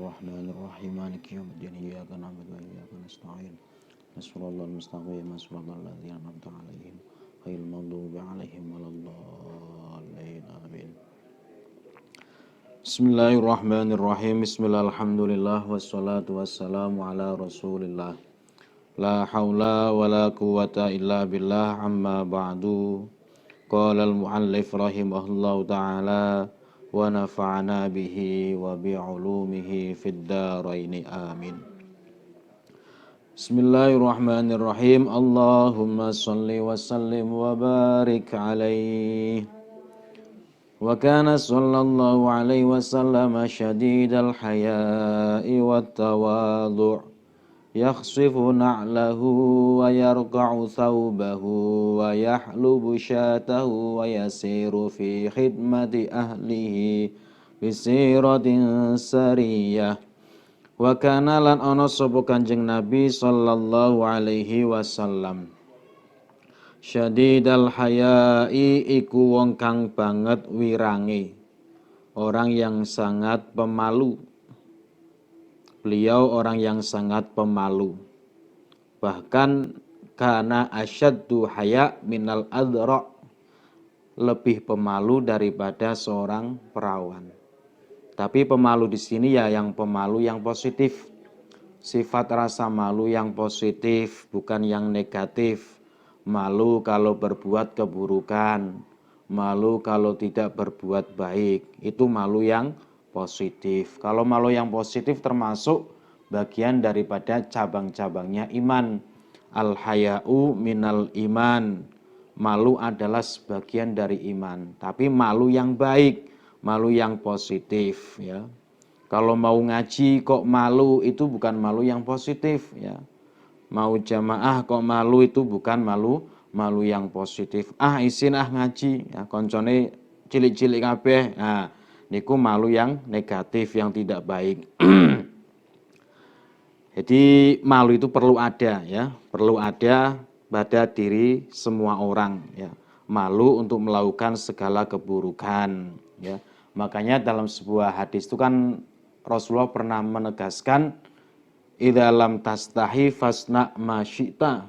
الرحمن الرحيم مالك يوم الدين إياك نعبد وإياك نستعين نسأل الله المستقيم نسأل الله الذين أنعمت عليهم غير المغضوب عليهم ولا الضالين آمين. Bismillahirrahmanirrahim. Bismillah, alhamdulillah, wassalatu wassalamu ala rasulillah. La hawla wa la quwata illa billah, amma ba'du. Qala al-muallif rahimahullahu ta'ala wa nafa'ana bihi wa bi'ulumihi fid daraini amin. Bismillahirrahmanirrahim. Allahumma salli wa sallim wa barik alaihi. Wa kana sallallahu alaihi wasallam syadidal haya'i wat tawadhu' yakhsifu na'lahu wa yarqa'u thawbahu wa yahlubu syatahu wa yasiru fi khidmati ahlihi bisiratin sariyah. Wa kana lan ana sapa Kanjeng Nabi sallallahu alaihi wasallam syadidal haya'i iku wong kang banget wirange, orang yang sangat pemalu. Beliau orang yang sangat pemalu. Bahkan kana asyaddu haya minal adra, lebih pemalu daripada seorang perawan. Tapi pemalu di sini ya yang pemalu yang positif. Sifat rasa malu yang positif, bukan yang negatif. Malu kalau berbuat keburukan, malu kalau tidak berbuat baik, itu malu yang positif. Kalau malu yang positif termasuk bagian daripada cabang-cabangnya iman. Al-haya'u minal iman. Malu adalah sebagian dari iman, tapi malu yang baik, malu yang positif ya. Kalau mau ngaji kok malu, itu bukan malu yang positif ya. Mau jamaah kok malu, itu bukan malu yang positif. Isin ngaji ya, koncone cilik-cilik kabeh. Nah, niku malu yang negatif, yang tidak baik. Jadi malu itu perlu ada ya, perlu ada pada diri semua orang ya. Malu untuk melakukan segala keburukan ya. Makanya dalam sebuah hadis itu kan Rasulullah pernah menegaskan, idza lam tastahi fasna ma syi'ta.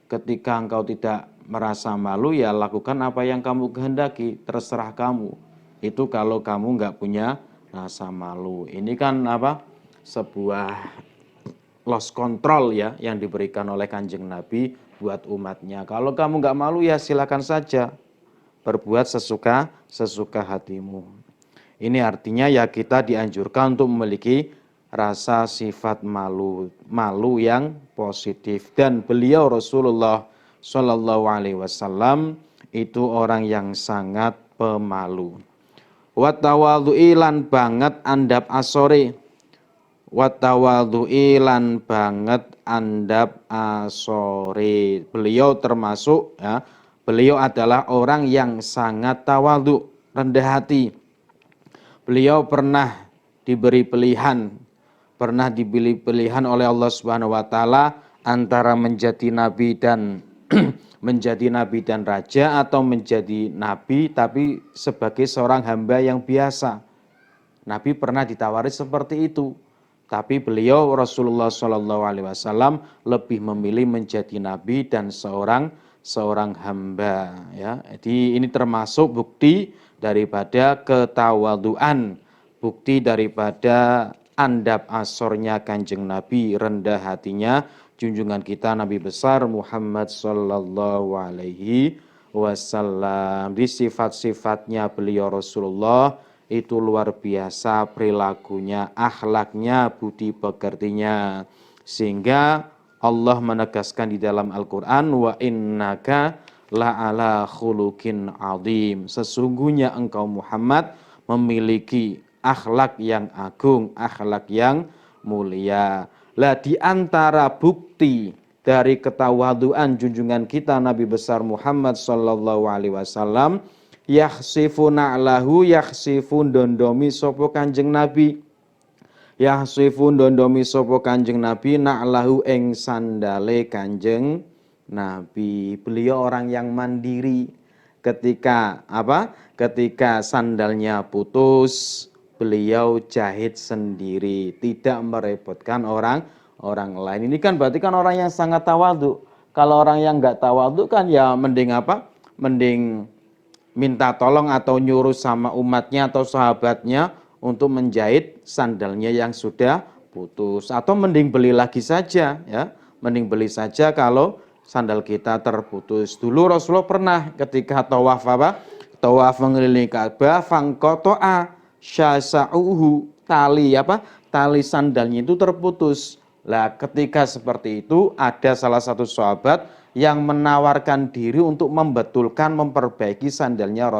Ketika engkau tidak merasa malu, ya lakukan apa yang kamu kehendaki, terserah kamu. Itu kalau kamu enggak punya rasa malu. Ini kan apa? Sebuah lost control ya yang diberikan oleh Kanjeng Nabi buat umatnya. Kalau kamu enggak malu ya silakan saja berbuat sesuka hatimu. Ini artinya ya kita dianjurkan untuk memiliki rasa sifat malu yang positif. Dan beliau Rasulullah Shallallahu Alaihi Wasallam itu orang yang sangat pemalu. Watawadhu'i lan banget andap asore. Watawadhu'i lan banget andap asore. Beliau termasuk ya, beliau adalah orang yang sangat tawadhu, rendah hati. Beliau pernah diberi pilihan oleh Allah Subhanahu wa taala antara menjadi nabi dan menjadi nabi dan raja, atau menjadi nabi tapi sebagai seorang hamba yang biasa. Nabi pernah ditawari seperti itu. Tapi beliau Rasulullah Shallallahu alaihi wasallam lebih memilih menjadi nabi dan seorang hamba ya. Jadi ini termasuk bukti daripada ketawaduan, bukti daripada andap asornya Kanjeng Nabi, rendah hatinya junjungan kita Nabi besar Muhammad sallallahu alaihi wasallam. Di sifat-sifatnya beliau Rasulullah itu luar biasa, perilakunya, akhlaknya, budi pekertinya, sehingga Allah menegaskan di dalam Al-Quran, wa innaka la'ala khuluqin azim. Sesungguhnya engkau Muhammad memiliki akhlak yang agung, akhlak yang mulia. Lah di antara bukti dari ketawaduan junjungan kita Nabi besar Muhammad sallallahu alaihi wasallam, yakhsifu na'lahu, yakhsifu dondomi sapa Kanjeng Nabi. Yakhsifu dondomi sapa Kanjeng Nabi na'lahu ing sandale Kanjeng Nabi. Beliau orang yang mandiri. Ketika sandalnya putus, beliau jahit sendiri, tidak merepotkan orang lain. Ini kan berarti kan orang yang sangat tawadhu. Kalau orang yang nggak tawadhu kan ya mending apa? Mending minta tolong atau nyuruh sama umatnya atau sahabatnya untuk menjahit sandalnya yang sudah putus, atau mending beli lagi saja ya. Mending beli saja kalau sandal kita terputus. Dulu Rasulullah pernah ketika tawaf apa? Tawaf mengelilingi Ka'bah, fangqata'a syasa'uhu, tali apa? Tali sandalnya itu terputus. Lah ketika seperti itu ada salah satu sahabat yang menawarkan diri untuk membetulkan, memperbaiki sandalnya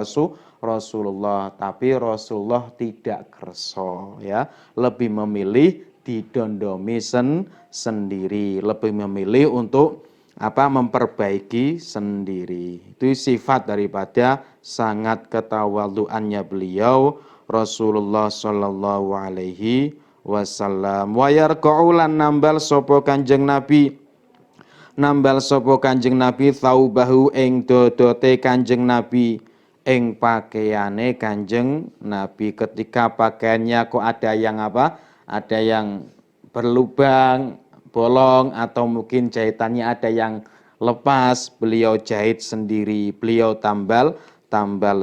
Rasulullah, tapi Rasulullah tidak kerso ya, lebih memilih didondomi sendiri, lebih memilih untuk apa? Memperbaiki sendiri. Itu sifat daripada sangat ketawaduannya beliau Rasulullah sallallahu alaihi wasallam. Wa yarqaulan nambal sapa Kanjeng Nabi, nambal sapa Kanjeng Nabi thaubahu ing dodote Kanjeng Nabi, ing pakaiane Kanjeng Nabi. Ketika pakaiannya kok ada yang apa? Ada yang berlubang, bolong, atau mungkin jahitannya ada yang lepas, beliau jahit sendiri, beliau tambal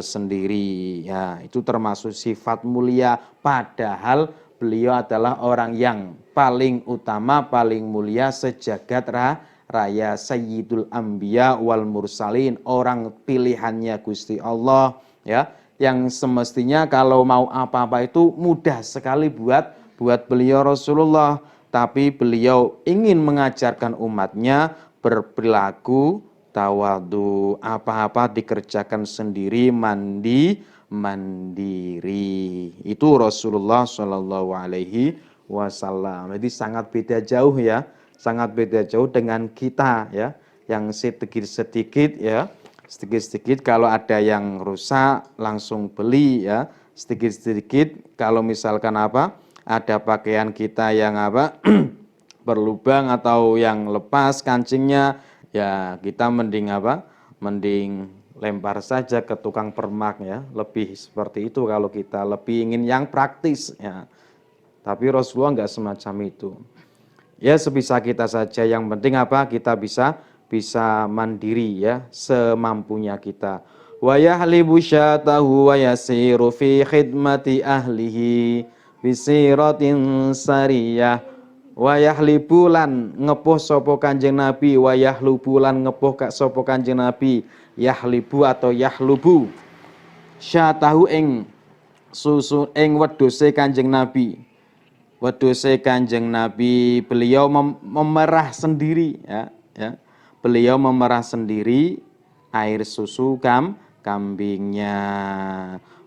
sendiri. Ya, itu termasuk sifat mulia, padahal beliau adalah orang yang paling utama, paling mulia sejagat raya, Sayyidul Anbiya wal Mursalin, orang pilihannya Gusti Allah ya, yang semestinya kalau mau apa-apa itu mudah sekali buat beliau Rasulullah, tapi beliau ingin mengajarkan umatnya berperilaku tawadhu, apa-apa dikerjakan sendiri, mandiri. Itu Rasulullah Shallallahu alaihi wasallam. Jadi sangat beda jauh ya, sangat beda jauh dengan kita ya, yang sedikit-sedikit ya, sedikit-sedikit kalau ada yang rusak langsung beli ya, sedikit-sedikit kalau misalkan apa? Ada pakaian kita yang apa? berlubang atau yang lepas kancingnya, ya kita mending apa? Mending lempar saja ke tukang permak ya, lebih seperti itu kalau kita lebih ingin yang praktis ya. Tapi Rasulullah enggak semacam itu. Ya sebisa kita saja, yang penting apa? Kita bisa mandiri ya, semampunya kita. Wa yahlibu syatahu wa yasiru fi khidmati ahlihi bisiratin sariyah. Wa yahlibu lan ngepuh sapa Kanjeng Nabi, wa yahlubu lan ngepuh sapa Kanjeng Nabi, yahlibu atau yahlubu syatahu ing susu ing wedhuse Kanjeng Nabi. Wedhuse Kanjeng Nabi, beliau memerah sendiri ya. Beliau memerah sendiri air susu kambingnya.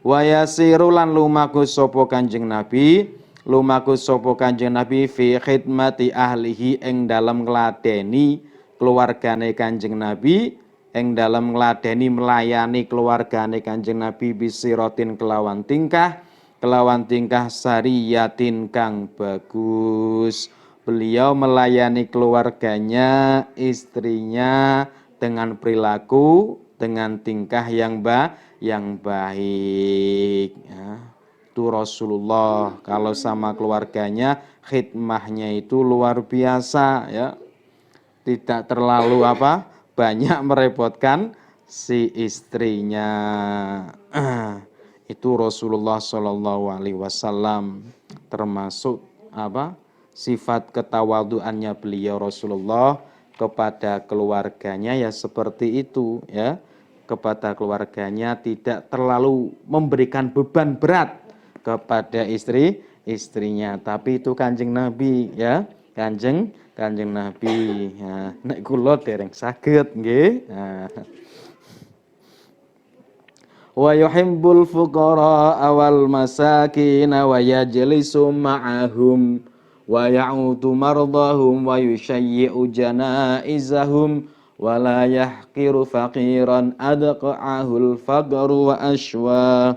Wa yasiru lan lumaku sapa Kanjeng Nabi, lumaku sapa Kanjeng Nabi fi khidmati ahlihi ing dalem ngladeni keluargane Kanjeng Nabi, ing dalem ngladeni melayani keluargane Kanjeng Nabi bisiratin kelawan tingkah sariyatin kang bagus. Beliau melayani keluarganya, istrinya dengan perilaku, dengan tingkah yang baik ya. Itu Rasulullah kalau sama keluarganya khidmahnya itu luar biasa ya, tidak terlalu apa? Banyak merepotkan si istrinya. Itu Rasulullah Shallallahu alaihi wasallam, termasuk apa? Sifat ketawaduannya beliau Rasulullah kepada keluarganya ya seperti itu ya. Kepada keluarganya tidak terlalu memberikan beban berat kepada istrinya, tapi itu Kanjeng Nabi ya, Kanjeng Nabi ya. Nek kula dereng saged nggih. Wa yuhibbul fuqara wal masakin wa yajlisu ma'ahum wa ya'udu mardahum wa yushayyi'u janaizahum wa la yahqiru faqiran adqa'ahul faqru wa ashwa.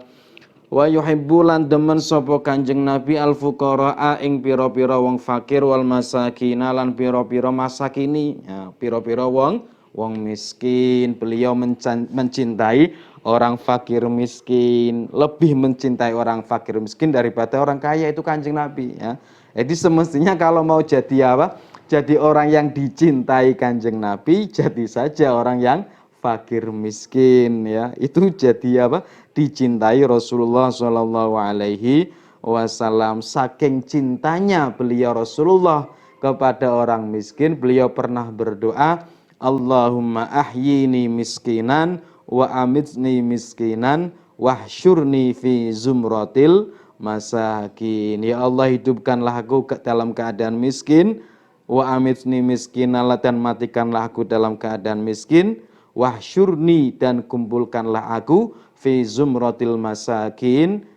Wa yuhibbu lan demen sapa Kanjeng Nabi al fuqara ing pira-pira wong fakir wal masakin lan pira-pira masakini ya, pira-pira wong wong miskin. Beliau mencintai orang fakir miskin, lebih mencintai orang fakir miskin daripada orang kaya, itu Kanjeng Nabi ya. Jadi semestinya kalau mau jadi apa? Jadi orang yang dicintai Kanjeng Nabi, jadi saja orang yang fakir miskin ya. Itu jadi apa? Dicintai Rasulullah Shallallahu alaihi wasallam. Saking cintanya beliau Rasulullah kepada orang miskin, beliau pernah berdoa, Allahumma ahyini miskinan wa amitni miskinan wahsyurni fi zumratil masakin. Ya Allah, hidupkanlah aku dalam keadaan miskin, wa amitni miskinan, dan matikanlah aku dalam keadaan miskin, wahsyurni, dan kumpulkanlah aku fi zumratil masakin,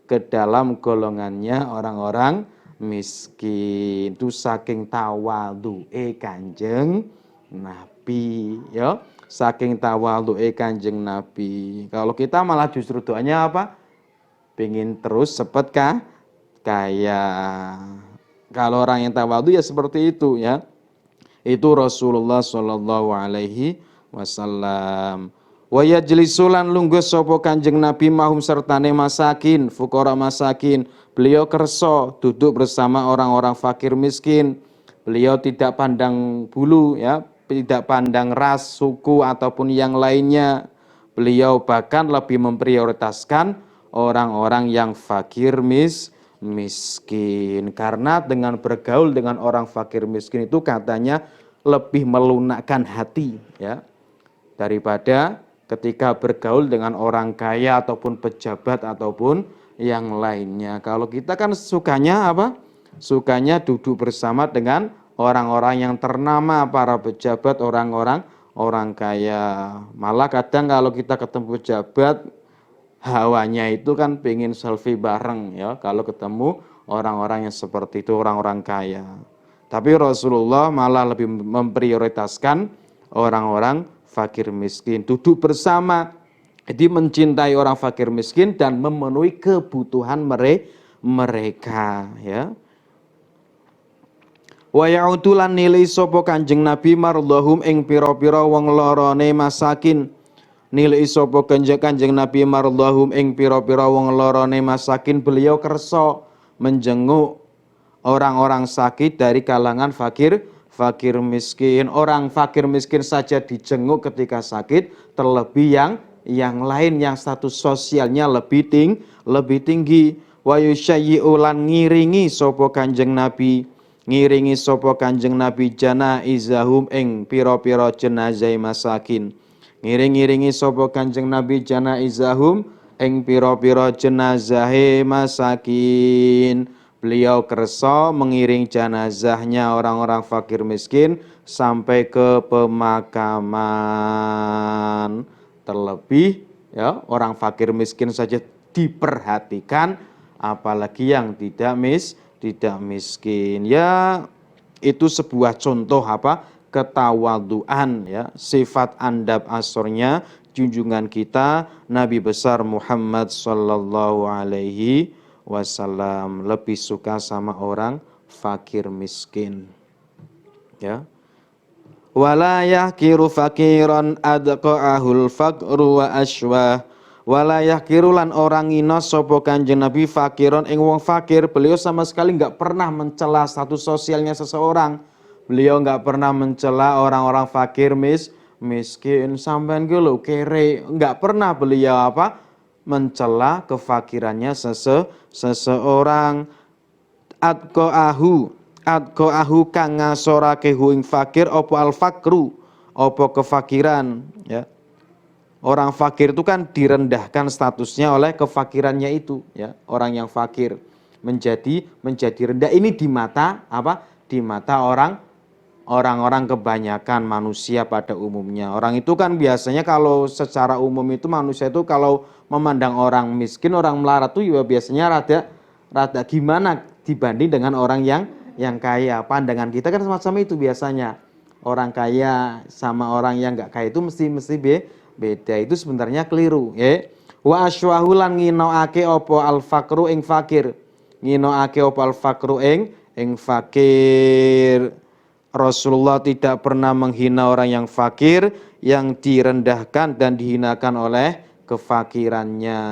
ke dalam golongannya orang-orang miskin. Itu saking tawadhu'e Kanjeng Nabi ya, saking tawadhu'e Kanjeng Nabi. Kalau kita malah justru doanya apa? Pengen terus cepet kaya. Kalau orang yang tawadhu ya seperti itu ya. Itu Rasulullah Shallallahu alaihi wasallam. Wa yajlisulan lungguh sapa Kanjeng Nabi mahum sertane masakin, fuqara masakin. Beliau kerso duduk bersama orang-orang fakir miskin. Beliau tidak pandang bulu ya, tidak pandang ras, suku ataupun yang lainnya. Beliau bahkan lebih memprioritaskan orang-orang yang fakir miskin. Karena dengan bergaul dengan orang fakir miskin itu katanya lebih melunakkan hati ya, daripada ketika bergaul dengan orang kaya ataupun pejabat ataupun yang lainnya. Kalau kita kan sukanya apa? Sukanya duduk bersama dengan orang-orang yang ternama, para pejabat, orang kaya. Malah kadang kalau kita ketemu pejabat, hawanya itu kan pengen selfie bareng ya, kalau ketemu orang-orang yang seperti itu, orang-orang kaya. Tapi Rasulullah malah lebih memprioritaskan orang-orang fakir miskin, duduk bersama. Jadi mencintai orang fakir miskin dan memenuhi kebutuhan mereka ya. Wa ya'udulan nilai sapa Kanjeng Nabi mardhahum ing pira-pira wong lorone masakin. Nilai sapa Kanjeng Nabi mardhahum ing pira-pira wong lorone masakin. Beliau kersa menjenguk orang-orang sakit dari kalangan fakir miskin. Orang fakir miskin saja dijenguk ketika sakit, terlebih yang lain yang status sosialnya lebih tinggi. Wa yusyayyi'ulan ngiringi sapa Kanjeng Nabi, ngiringi sapa Kanjeng Nabi janaizahum ing pira-pira jenazah masakin. Ngiring-ngiringi sapa Kanjeng Nabi janaizahum ing pira-pira jenazah masakin. Beliau kersa mengiring jenazahnya orang-orang fakir miskin sampai ke pemakaman. Terlebih ya, orang fakir miskin saja diperhatikan, apalagi yang tidak miskin. Ya, itu sebuah contoh apa? Ketawaduan ya, sifat andab asornya junjungan kita Nabi besar Muhammad sallallahu alaihi wasallam, lebih suka sama orang fakir miskin ya. Wala yahkiru fakiran adqa'ahul faqru wa aswa. Wala yahkiru lan orang ngina sapa Kanjeng Nabi fakiron ing wong fakir. Beliau sama sekali enggak pernah mencela status sosialnya seseorang. Beliau enggak pernah mencela orang-orang fakir miskin. Sampean ki lho kere, enggak pernah beliau apa? Mencela kefakirannya seseorang. Adqa'ahu kang ngasorake hu ing fakir apa al fakru, apa kefakiran ya. Orang fakir itu kan direndahkan statusnya oleh kefakirannya itu ya. Orang yang fakir menjadi rendah ini di mata apa? Di mata orang-orang kebanyakan manusia pada umumnya. Orang itu kan biasanya kalau secara umum itu manusia itu kalau memandang orang miskin, orang melarat itu ya biasanya rada gimana dibanding dengan orang yang kaya. Pandangan kita kan semacam itu biasanya. Orang kaya sama orang yang enggak kaya itu mesti beda. Itu sebenarnya keliru ya. Wa asywahu lan nginoake apa al fakru ing fakir. Nginoake apa al fakru ing fakir. Rasulullah tidak pernah menghina orang yang fakir, yang direndahkan dan dihinakan oleh kefakirannya.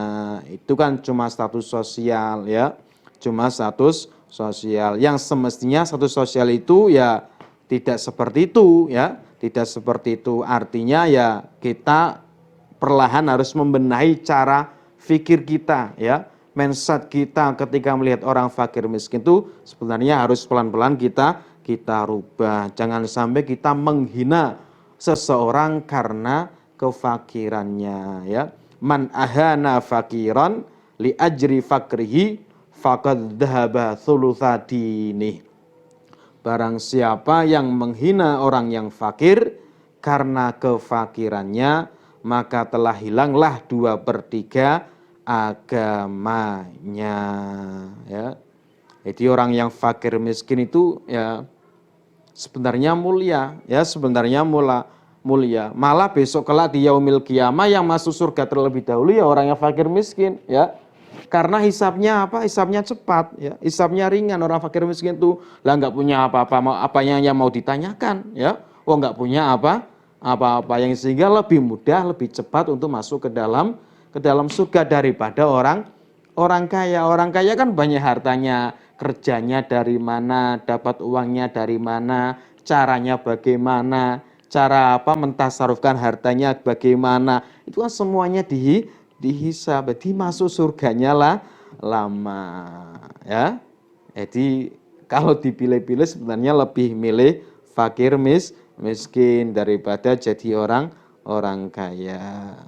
Itu kan cuma status sosial ya. Cuma status sosial. Yang semestinya status sosial itu ya tidak seperti itu ya. Tidak seperti itu. Artinya ya kita perlahan harus membenahi cara fikir kita ya. Mindset kita ketika melihat orang fakir miskin itu sebenarnya harus pelan-pelan kita rubah. Jangan sampai kita menghina seseorang karena kefakirannya ya. Man ahana fakiran li ajri fakrihi faqad dhahaba thuluthadini. Barang siapa yang menghina orang yang fakir karena kefakirannya, maka telah hilanglah 2/3 agamanya ya. Jadi orang yang fakir miskin itu ya sebenarnya mulia ya, sebenarnya mulia. Malah besok kelak di yaumil qiyamah yang masuk surga terlebih dahulu ya orang yang fakir miskin ya. Karena hisabnya apa? Hisabnya cepat ya. Hisabnya ringan. Orang fakir miskin itu lah nggak punya apa-apa, apa yang mau ditanyakan ya. Oh nggak punya apa-apa yang sehingga lebih mudah, lebih cepat untuk masuk ke dalam surga daripada orang kaya. Orang kaya kan banyak hartanya, kerjanya dari mana, dapat uangnya dari mana, caranya bagaimana, cara apa mentasarufkan hartanya bagaimana. Itu kan semuanya dihisab. Jadi masuk surganya lah lama ya. Jadi kalau dipilih-pilih sebenarnya lebih milih fakir miskin daripada jadi orang kaya.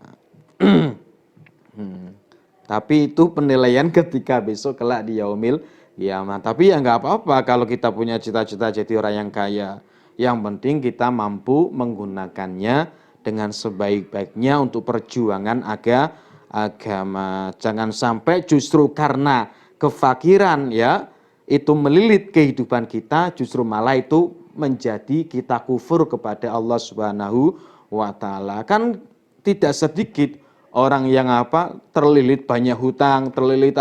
Tapi itu penilaian ketika besok kelak di yaumil qiyamah. Tapi ya nggak apa-apa kalau kita punya cita-cita jadi orang yang kaya. Yang penting kita mampu menggunakannya dengan sebaik-baiknya untuk perjuangan agama. Jangan sampai justru karena kefakiran ya itu melilit kehidupan kita, justru malah itu menjadi kita kufur kepada Allah Subhanahu wa taala. Kan tidak sedikit orang yang apa terlilit banyak hutang, terlilit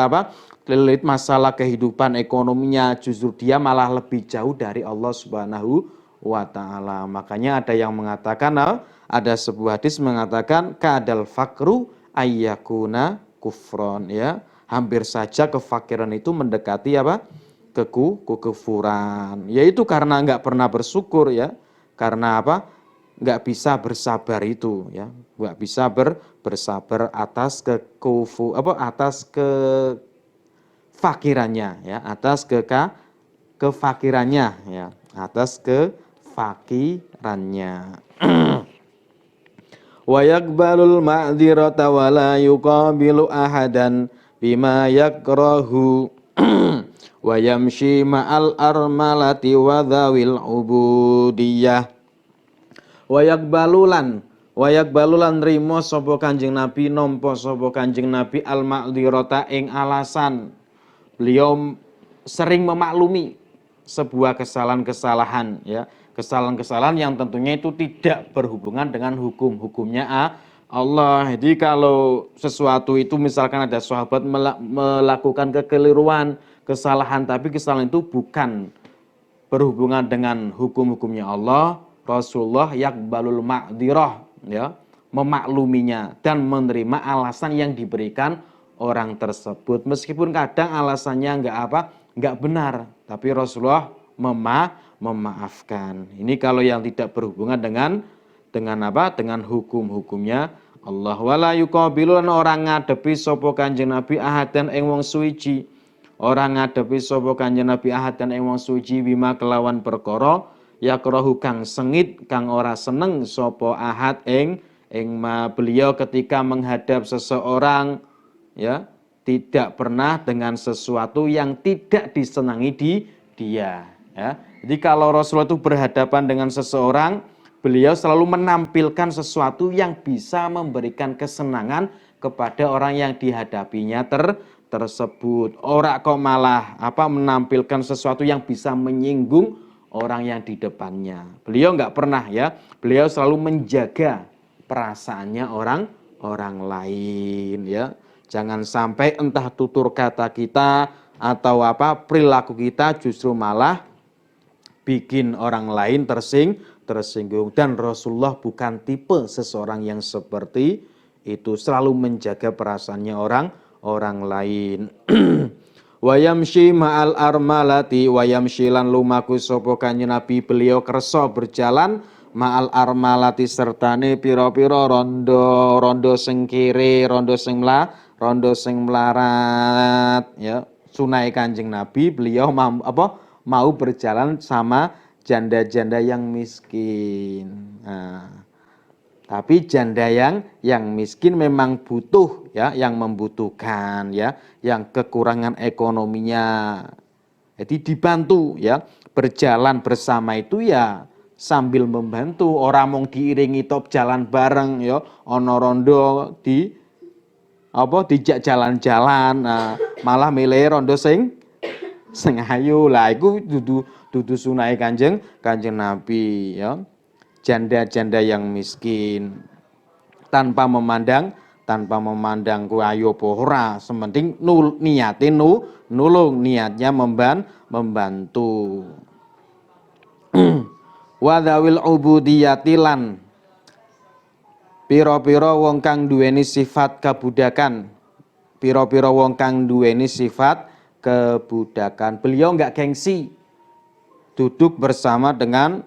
masalah kehidupan ekonominya, justru dia malah lebih jauh dari Allah Subhanahu wa taala. Makanya ada yang mengatakan ada sebuah hadis mengatakan kadal fakru ayyakuna kufron ya. Hampir saja kefakiran itu mendekati apa? Kekufuran. Yaitu karena enggak pernah bersyukur ya. Karena apa? Nggak bisa bersabar itu ya, nggak bisa bersabar atas kefakirannya ya, atas kefakirannya ya, atas kefakirannya. Wa yaqbalul ma'dzirata wa la yuqabilu ahadan bima yakrahu wa yamshi ma'al armalati wa dhawil ubudiyah. Wayak balulan rimo sapa Kanjeng Nabi nampa sapa Kanjeng Nabi al ma'dzirata ing alasan. Beliau sering memaklumi sebuah kesalahan-kesalahan ya, kesalahan-kesalahan yang tentunya itu tidak berhubungan dengan hukumnya Allah. Jadi kalau sesuatu itu misalkan ada sahabat melakukan kekeliruan, kesalahan, tapi kesalahan itu bukan berhubungan dengan hukumnya Allah, Rasulullah yakbalul ma'dzirah ya, memakluminya dan menerima alasan yang diberikan orang tersebut meskipun kadang alasannya enggak benar, tapi Rasulullah memaafkan. Ini kalau yang tidak berhubungan dengan hukumnya Allah. Wala yuqabilu orang ngadepi sapa Kanjeng Nabi ahadan ing wong suci. Orang ngadepi sapa Kanjeng Nabi ahadan ing wong suci bima kelawan perkara yakrahu kang sengit kang ora seneng sapa ahad ing ma. Beliau ketika menghadap seseorang ya tidak pernah dengan sesuatu yang tidak disenangi dia ya. Jadi kalau Rasulullah itu berhadapan dengan seseorang, beliau selalu menampilkan sesuatu yang bisa memberikan kesenangan kepada orang yang dihadapinya tersebut. Ora kok malah menampilkan sesuatu yang bisa menyinggung orang yang di depannya. Beliau enggak pernah ya. Beliau selalu menjaga perasaannya orang lain ya. Jangan sampai entah tutur kata kita atau perilaku kita justru malah bikin orang lain tersinggung. Dan Rasulullah bukan tipe seseorang yang seperti itu, selalu menjaga perasaannya orang lain. Wayamshi ma'al armalati, wayamshi lan lumaku sapa kanjeng Nabi, beliau kersa berjalan ma'al armalati sertane pira-pira rondo sing kiri, rondo sing melarat, ya. Sunai kanjeng Nabi, beliau mau berjalan sama janda-janda yang miskin. Nah, tapi janda yang miskin memang butuh, ya, yang membutuhkan, ya, yang kekurangan ekonominya. Jadi dibantu, ya, berjalan bersama itu ya sambil membantu. Orang mau diiringi top jalan bareng, ya, ono rondo dijak jalan-jalan, malah milih rondo sing ayu lah. Iku dudu sunai kanjeng Nabi, ya. Janda-janda yang miskin tanpa memandang ku ayo apa ora, sementing niate nulung, niatnya membantu. Wadawil ubudiyati lan pira-pira wong kang duweni sifat kebudakan, pira-pira wong kang duweni sifat kebudakan. Beliau enggak gengsi duduk bersama dengan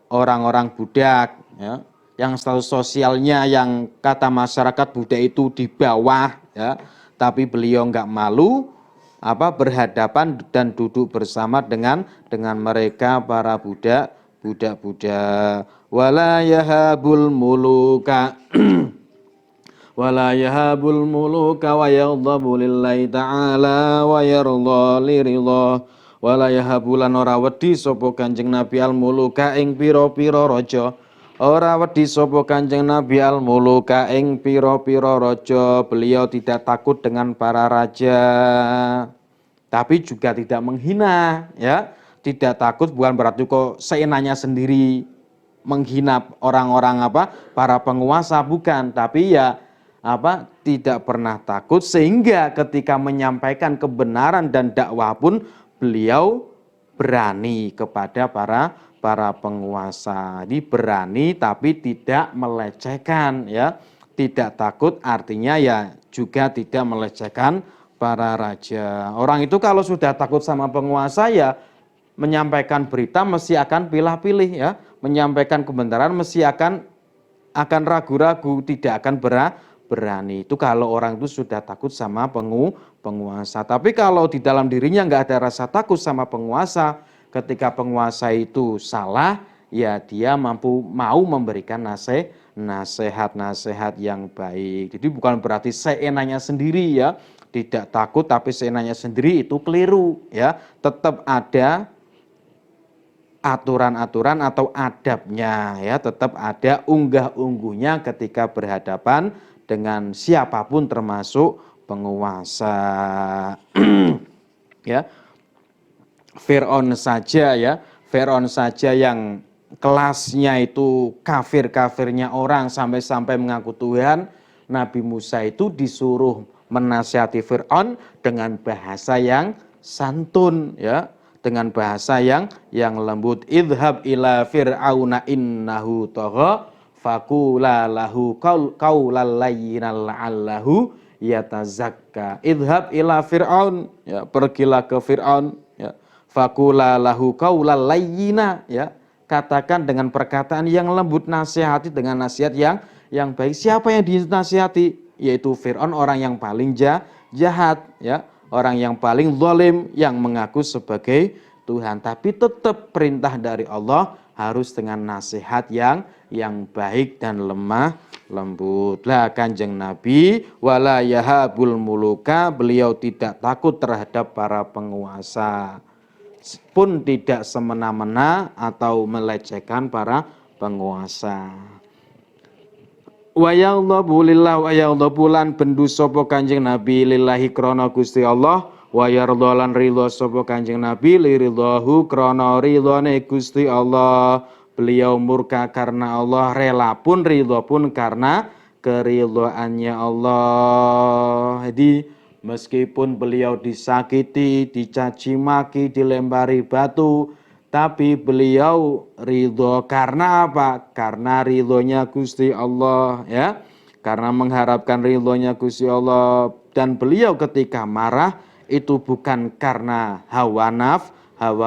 orang-orang budak, ya, yang status sosialnya yang kata masyarakat budak itu di bawah, ya, tapi beliau enggak malu berhadapan dan duduk bersama dengan mereka para budak. Wala yahabul muluka wala yahabul muluka wa yaghdhabu lillahi ta'ala wa yardha liridha. Wala yahabulan ora wedi sapa Kanjeng Nabi al muluka ing pira-pira raja. Ora wedi sapa Kanjeng Nabi al muluka ing pira-pira raja. Beliau tidak takut dengan para raja, tapi juga tidak menghina, ya. Tidak takut bukan berarti kok seenaknya sendiri menghina orang-orang para penguasa, bukan, tapi ya tidak pernah takut sehingga ketika menyampaikan kebenaran dan dakwah pun beliau berani kepada para penguasa. Jadi berani tapi tidak melecehkan, ya. Tidak takut artinya ya juga tidak melecehkan para raja. Orang itu kalau sudah takut sama penguasa ya menyampaikan berita mesti akan pilih-pilih, ya. Menyampaikan kebenaran mesti akan ragu-ragu, tidak akan berani. Itu kalau orang itu sudah takut sama penguasa. Tapi kalau di dalam dirinya nggak ada rasa takut sama penguasa, ketika penguasa itu salah, ya dia mau memberikan nasihat yang baik. Jadi bukan berarti seenaknya sendiri, ya. Tidak takut tapi seenaknya sendiri itu keliru, ya. Tetap ada aturan-aturan atau adabnya, ya, tetap ada unggah-ungguhnya ketika berhadapan dengan siapapun termasuk penguasa. Ya. Fir'aun saja yang kelasnya itu kafir-kafirnya orang sampai mengaku Tuhan, Nabi Musa itu disuruh menasihati Fir'aun dengan bahasa yang santun, ya. Dengan bahasa yang lembut. Idhab ila fir'auna innahu tagha faqula lahu qaulan layyinan la'allahu yatazakka. Idhab ila fir'aun, ya, pergilah ke Fir'aun, ya. Faqula lahu qaulan layyina, ya. Katakan dengan perkataan yang lembut, nasihati dengan nasihat yang baik. Siapa yang dinasihati? Yaitu Fir'aun, orang yang paling jahat, ya. Orang yang paling zalim, yang mengaku sebagai Tuhan. Tapi tetap perintah dari Allah harus dengan nasihat yang baik dan lemah lembut. Lah Kanjeng Nabi wala yahabul muluka, beliau tidak takut terhadap para penguasa, pun tidak semena-mena atau melecehkan para penguasa. Wa yaghdhabu lillahi wa yaghdhabu lan bendu sapa Kanjeng Nabi lillahi krana Gusti Allah, wa yardha lan ridha sapa Kanjeng Nabi liridhahu krana ridhane Gusti Allah. Beliau murka karena Allah, rela pun ridha pun karena keridhaannya Allah. Jadi meskipun beliau disakiti, dicaci maki, dilempari batu, Tapi beliau ridho karena apa? Karena ridhonya Gusti Allah, ya. Karena mengharapkan ridhonya Gusti Allah. Dan beliau ketika marah itu bukan karena hawa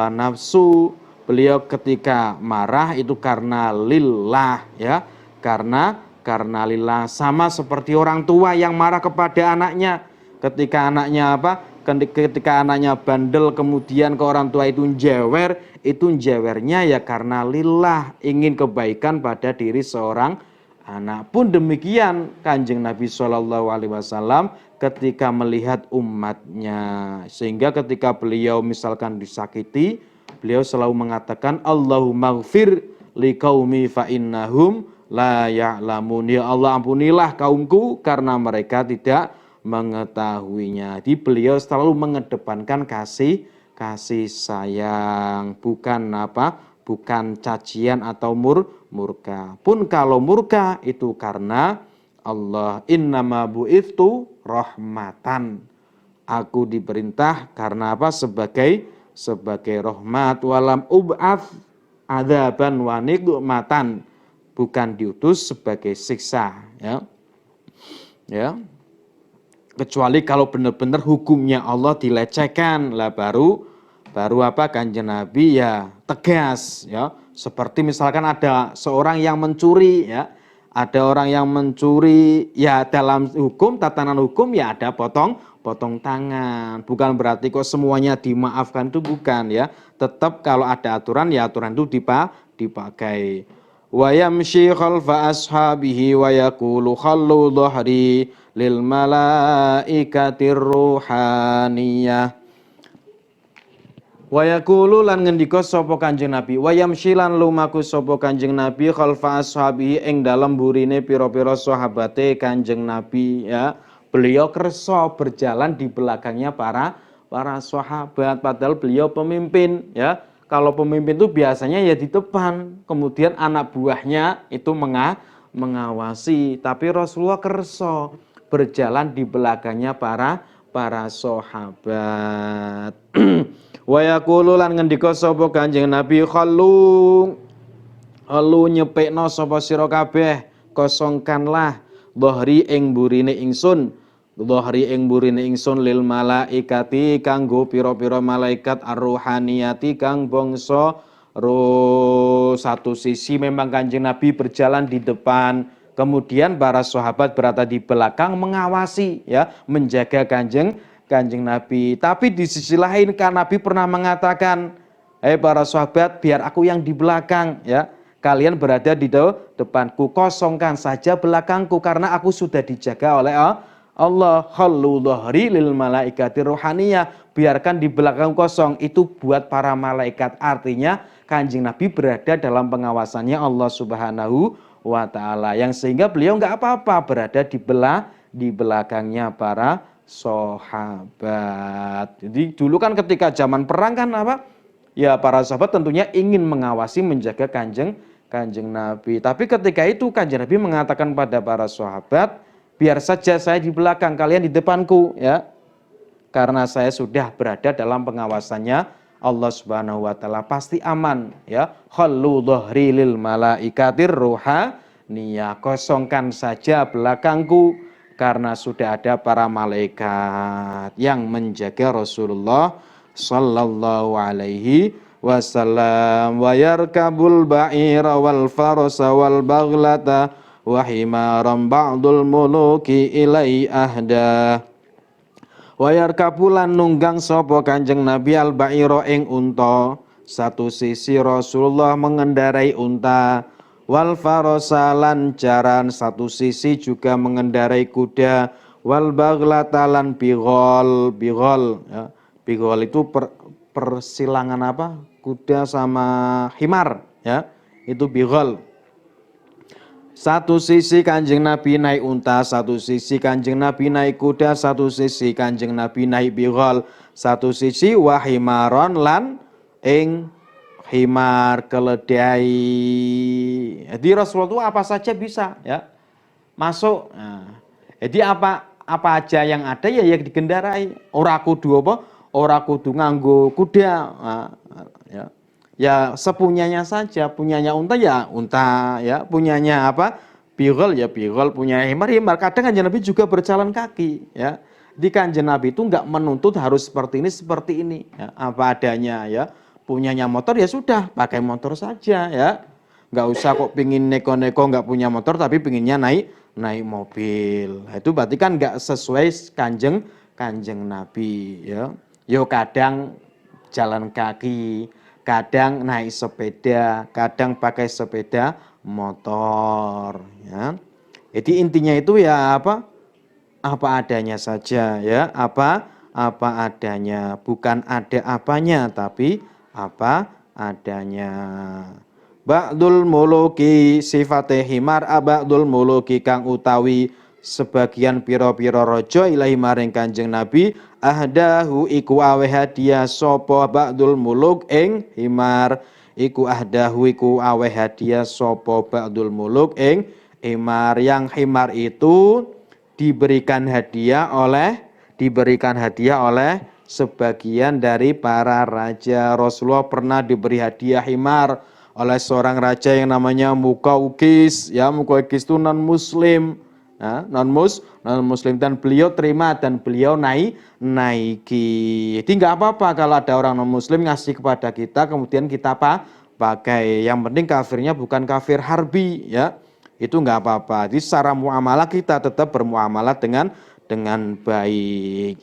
nafsu. Beliau ketika marah itu karena lillah, ya. Karena lillah, sama seperti orang tua yang marah kepada anaknya. Ketika anaknya apa? Ketika anaknya bandel kemudian ke orang tua itu jewernya ya karena lillah, ingin kebaikan pada diri seorang anak. Pun demikian Kanjeng Nabi Shallallahu Alaihi Wasallam ketika melihat umatnya, sehingga ketika beliau misalkan disakiti, beliau selalu mengatakan Allahumma gfir li qaumi fa innahum la ya'lamun. Ya Allah, ampunilah kaumku karena mereka tidak mengetahuinya. Jadi beliau selalu mengedepankan kasih sayang, bukan bukan cacian atau murka. Pun kalau murka itu karena Allah, innama bu'ithtu rahmatan. Aku diperintah karena apa? Sebagai rahmat. Walam ub'ats adzaban wa niqmatan. Bukan diutus sebagai siksa, ya. Ya. Kecuali kalau benar-benar hukumnya Allah dilecehkan, lah baru apa Kanjeng Nabi ya tegas, ya. Seperti misalkan ada seorang yang mencuri, ya. Ada orang yang mencuri, ya dalam hukum, tatanan hukum ya ada potong tangan. Bukan berarti kok semuanya dimaafkan, itu bukan, ya. Tetap kalau ada aturan ya aturan itu dipakai. Wa yamshi khalfa ashabihi wa yaqulu khallu dhahri lil malaikatir ruhaniyah. Wa yaqulu lan ngendika sapa Kanjeng Nabi, wa yamshi lan lumaku sapa Kanjeng Nabi khalfa ashabihi ing dalem burine pira-pira sahabate Kanjeng Nabi, ya. Beliau kersa berjalan di belakangnya para sahabat, padahal beliau pemimpin, ya. Kalau pemimpin itu biasanya ya di depan, kemudian anak buahnya itu mengawasi. Tapi Rasulullah kerso berjalan di belakangnya para sahabat. Wa yaqulu lan ngendika sapa Kanjeng Nabi, khallu nyepekno sapa sira kabeh, kosongkanlah dhahri ing burine ingsun. Dhahri ing burine ingsun lil malaikati kanggo pira-pira malaikat ar-ruhaniyati kang bangsa roh. Satu sisi memang Kanjeng Nabi berjalan di depan, kemudian para sahabat berada di belakang mengawasi, ya, menjaga Kanjeng Nabi. Tapi di sisi lain kan Nabi pernah mengatakan, para sahabat, biar aku yang di belakang, ya. Kalian berada di depanku, kosongkan saja belakangku karena aku sudah dijaga oleh Allah. Khallu dhahri lil malaikati ruhaniyah, biarkan di belakang kosong, itu buat para malaikat. Artinya Kanjeng Nabi berada dalam pengawasannya Allah Subhanahu wa taala, yang sehingga beliau enggak apa-apa berada di belakangnya para sahabat. Jadi dulu kan ketika zaman perang kan apa? Ya para sahabat tentunya ingin mengawasi, menjaga Kanjeng Nabi. Tapi ketika itu Kanjeng Nabi mengatakan pada para sahabat, biar saja saya di belakang, kalian di depanku, ya. Karena saya sudah berada dalam pengawasannya Allah Subhanahu wa taala, pasti aman, ya. Khallu dhahri lil malaikatir ruhaniyah, kosongkan saja belakangku karena sudah ada para malaikat yang menjaga Rasulullah sallallahu alaihi wasallam. Wa yarkabul ba'ira wal farasa wal baghlata wa himaran ba'dul muluki ilai ahda. Wa yarkabulan nunggang sapa Kanjeng Nabi al ba'ira ing unta. Satu sisi Rasulullah mengendarai unta, wal farasa lan jaran, satu sisi juga mengendarai kuda, wal baghlata lan bigol, ya. Bigol itu persilangan apa? Kuda sama himar, ya. Itu bigol. Satu sisi Kanjeng Nabi naik unta, satu sisi Kanjeng Nabi naik kuda, satu sisi Kanjeng Nabi naik bigol, satu sisi wahimaron lan ing himar keledai. Jadi Rasulullah itu apa saja bisa, ya, masuk. Nah, jadi apa aja yang ada ya yang digendarai. Ora kudu apa? Ora kudu nganggo kuda. Nah, ya. ya sepunyanya saja, punyanya unta ya unta, ya punyanya apa birol ya birol, punya himar himar. Kadang Kanjeng Nabi juga berjalan kaki, ya. Di Kanjeng Nabi itu nggak menuntut harus seperti ini, ya, apa adanya, ya. Punyanya motor ya sudah, pakai motor saja, ya. Nggak usah kok pingin neko-neko nggak punya motor tapi pinginnya naik mobil. Nah, itu berarti kan nggak sesuai kanjeng Nabi, ya. Yo kadang jalan kaki, kadang naik sepeda, kadang pakai sepeda motor, ya. Jadi intinya itu ya apa adanya saja, ya, apa adanya, bukan ada apanya tapi apa adanya. Ba'dul muluki sifate himar aba'dul muluki kang utawi sebagian piro-piro rojo ilahi maring Kanjeng Nabi ahdahu iku awe hadiah sopo ba'dul muluk ing himar iku ahdahu iku awe hadiah sopo ba'dul muluk ing himar. Yang himar itu diberikan hadiah oleh sebagian dari para raja. Rasulullah pernah diberi hadiah himar oleh seorang raja yang namanya Mukaukis, ya. Mukaukis itu non muslim, ya, non muslim, dan beliau terima dan beliau naiki. Jadi nggak apa-apa kalau ada orang non muslim ngasih kepada kita kemudian kita pakai. Yang penting kafirnya bukan kafir harbi, ya. Itu nggak apa-apa. Jadi secara muamalah kita tetap bermuamalah dengan baik.